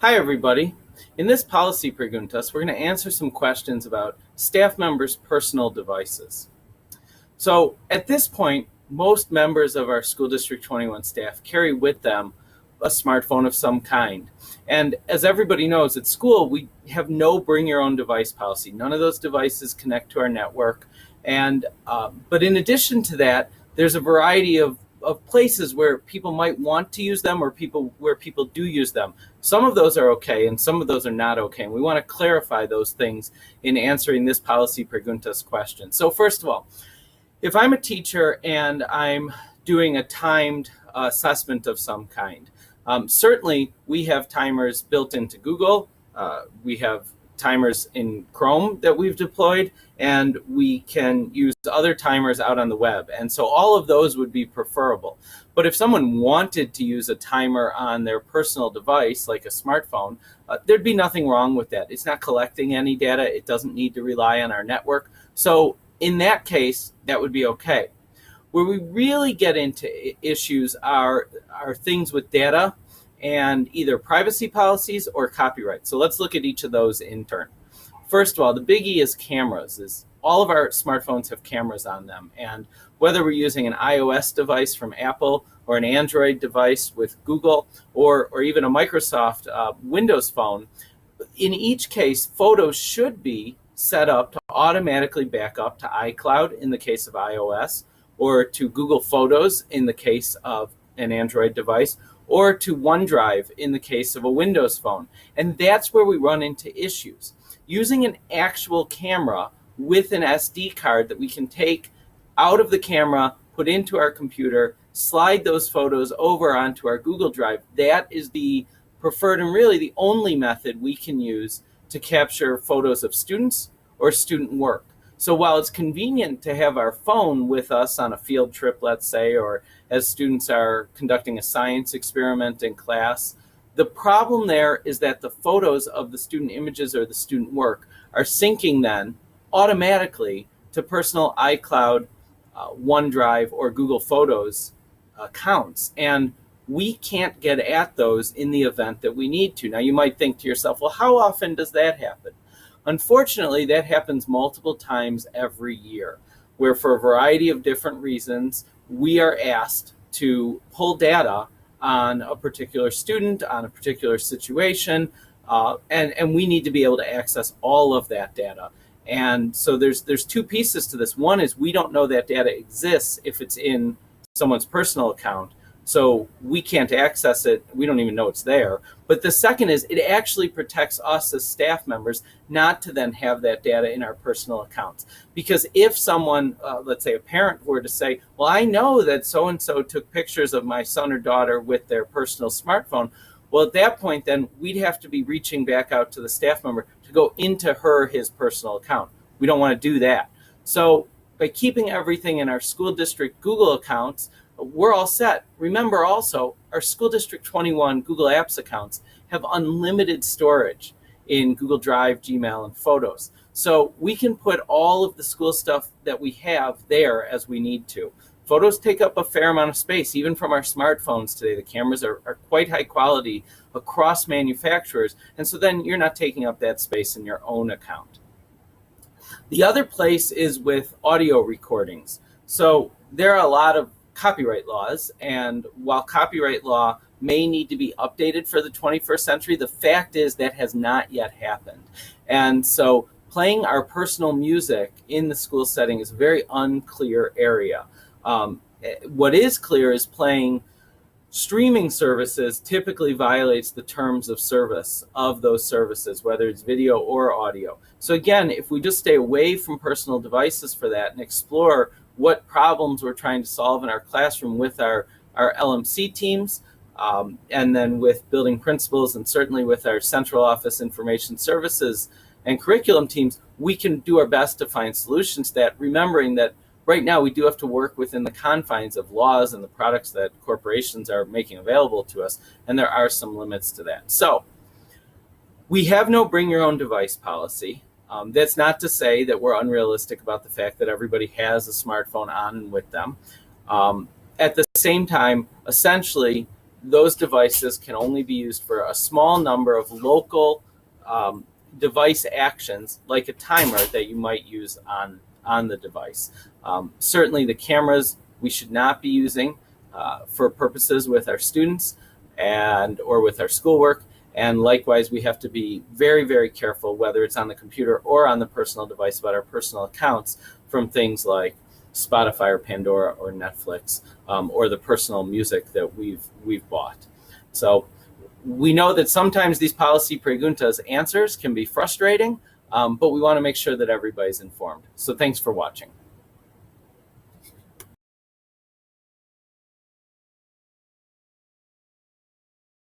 Hi, everybody. In this policy Preguntas, we're going to answer some questions about staff members' personal devices. So at this point, most members of our School District 21 staff carry with them a smartphone of some kind. And as everybody knows, at school, we have no bring your own device policy. None of those devices connect to our network. But in addition to that, there's a variety of places where people might want to use them or where people do use them. Some of those are okay and some of those are not okay. And we want to clarify those things in answering this policy Preguntas question. So first of all, if I'm a teacher and I'm doing a timed assessment of some kind, certainly we have timers built into Google. We have timers in Chrome that we've deployed, and we can use other timers out on the web. And so all of those would be preferable. But if someone wanted to use a timer on their personal device, like a smartphone, there'd be nothing wrong with that. It's not collecting any data. It doesn't need to rely on our network. So in that case, that would be okay. Where we really get into issues are things with data and either privacy policies or copyright. So let's look at each of those in turn. First of all, the biggie is cameras. All of our smartphones have cameras on them. And whether we're using an iOS device from Apple or an Android device with Google or even a Microsoft Windows phone, in each case, photos should be set up to automatically back up to iCloud in the case of iOS, or to Google Photos in the case of an Android device, or to OneDrive in the case of a Windows phone. And that's where we run into issues. Using an actual camera with an SD card that we can take out of the camera, put into our computer, slide those photos over onto our Google Drive, that is the preferred and really the only method we can use to capture photos of students or student work. So while it's convenient to have our phone with us on a field trip, let's say, or as students are conducting a science experiment in class, the problem there is that the photos of the student images or the student work are syncing then automatically to personal iCloud, OneDrive, or Google Photos accounts. And we can't get at those in the event that we need to. Now, you might think to yourself, well, how often does that happen? Unfortunately, that happens multiple times every year, where for a variety of different reasons, we are asked to pull data on a particular student, on a particular situation, and we need to be able to access all of that data. And so there's two pieces to this. One is we don't know that data exists if it's in someone's personal account. So we can't access it. We don't even know it's there. But the second is it actually protects us as staff members not to then have that data in our personal accounts. Because if someone, let's say a parent, were to say, well, I know that so-and-so took pictures of my son or daughter with their personal smartphone, well, at that point, then we'd have to be reaching back out to the staff member to go into his personal account. We don't want to do that. So by keeping everything in our school district Google accounts, we're all set. Remember also, our School District 21 Google Apps accounts have unlimited storage in Google Drive, Gmail, and Photos. So we can put all of the school stuff that we have there as we need to. Photos take up a fair amount of space, even from our smartphones today. The cameras are quite high quality across manufacturers, and so then you're not taking up that space in your own account. The other place is with audio recordings. So there are a lot of copyright laws, and while copyright law may need to be updated for the 21st century, the fact is that has not yet happened. And so playing our personal music in the school setting is a very unclear area. What is clear is playing streaming services typically violates the terms of service of those services, whether it's video or audio. So again, if we just stay away from personal devices for that and explore what problems we're trying to solve in our classroom with our LMC teams, and then with building principals, and certainly with our central office information services and curriculum teams, we can do our best to find solutions to that, remembering that right now we do have to work within the confines of laws and the products that corporations are making available to us, and there are some limits to that. So we have no bring your own device policy. That's not to say that we're unrealistic about the fact that everybody has a smartphone on and with them. At the same time, essentially, those devices can only be used for a small number of local device actions, like a timer that you might use on the device. Certainly the cameras we should not be using for purposes with our students or with our schoolwork. And likewise, we have to be very, very careful, whether it's on the computer or on the personal device, about our personal accounts from things like Spotify or Pandora or Netflix, or the personal music that we've bought. So we know that sometimes these policy preguntas answers can be frustrating, but we want to make sure that everybody's informed. So thanks for watching.